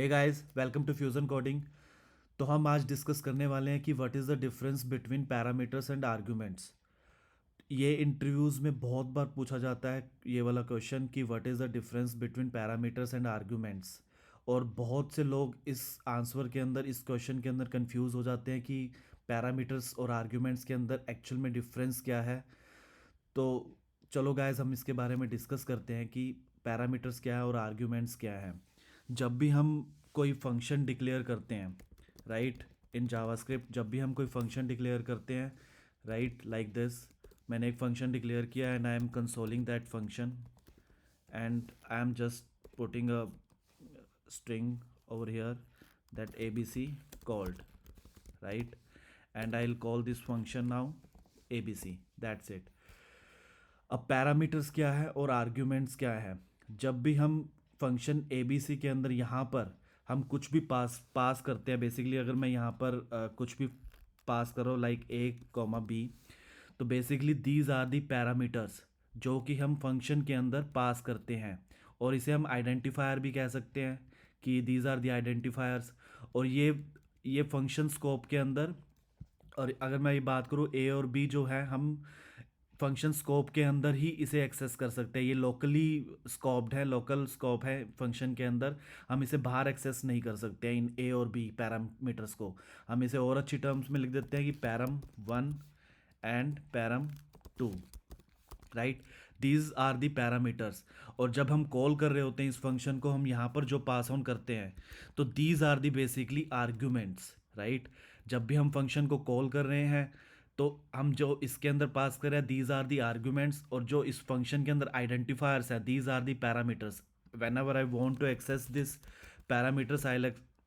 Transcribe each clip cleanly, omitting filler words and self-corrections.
Hey guys, welcome to fusion coding. तो हम आज डिस्कस करने वाले हैं कि what is the difference between parameters and arguments. ये इंटरव्यूज़ में बहुत बार पूछा जाता है ये वाला क्वेश्चन कि what is the difference between parameters and arguments. और बहुत से लोग इस आंसर के अंदर, इस क्वेश्चन के अंदर कंफ्यूज हो जाते हैं कि पैरामीटर्स और आर्गुमेंट्स के अंदर एक्चुअल में डिफरेंस क्या है। तो चलो गाइस, हम इसके बारे में डिस्कस करते हैं कि पैरामीटर्स क्या है और आर्ग्यूमेंट्स क्या है। जब भी हम कोई फंक्शन डिक्लेयर करते हैं, राइट, इन जावास्क्रिप्ट, जब भी हम कोई फंक्शन डिक्लेयर करते हैं, राइट, लाइक दिस, मैंने एक फंक्शन डिक्लेयर किया and I am consoling that function and I am just putting a string over here that abc called, right, and I'll call this function now abc, that's it। अब parameters क्या है और arguments क्या है। जब भी हम फंक्शन ए B सी के अंदर यहाँ पर हम कुछ भी पास पास करते हैं, बेसिकली अगर मैं यहाँ पर कुछ भी पास करो लाइक ए कॉमा बी, तो basically these are the parameters जो कि हम फंक्शन के अंदर पास करते हैं। और इसे हम आइडेंटिफायर भी कह सकते हैं कि दीज आर दी आइडेंटिफायर्स। और ये फंक्शन स्कोप के अंदर, और अगर मैं ये बात करूँ ए और बी जो है, हम फंक्शन स्कोप के अंदर ही इसे एक्सेस कर सकते हैं। ये लोकली स्कोप्ड है, लोकल स्कोप है फंक्शन के अंदर। हम इसे बाहर एक्सेस नहीं कर सकते हैं इन ए और बी पैरामीटर्स को। हम इसे और अच्छी टर्म्स में लिख देते हैं कि param one and param two, right, these are the parameters. और जब हम कॉल कर रहे होते हैं इस फंक्शन को, हम यहाँ पर जो पास ऑन करते हैं, तो these are the basically arguments, right. जब भी हम फंक्शन को कॉल कर रहे हैं तो हम जो इसके अंदर पास कर रहे हैं, दीज आर दी आर्ग्यूमेंट्स, और जो इस फंक्शन के अंदर आइडेंटिफायर्स है, these are the parameters. Whenever I want to access this parameters,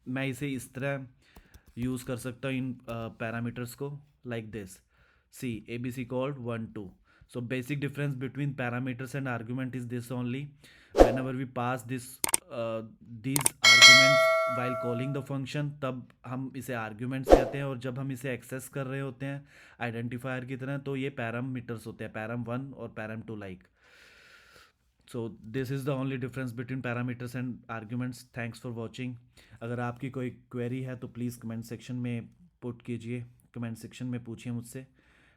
मैं इसे इस तरह यूज़ कर सकता हूँ इन पैरामीटर्स को, like this, C A B C called one two. So basic difference between parameters and argument is this only: whenever we pass these arguments while calling the function, तब हम इसे arguments कहते हैं। और जब हम इसे access कर रहे होते हैं identifier की तरह, तो ये parameters होते हैं, param वन और param two, like। So this is the only difference between parameters and arguments. Thanks for watching। अगर आपकी कोई query है तो प्लीज़ कमेंट सेक्शन में पुट कीजिए, कमेंट सेक्शन में पूछिए मुझसे।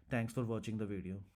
Thanks for watching the video।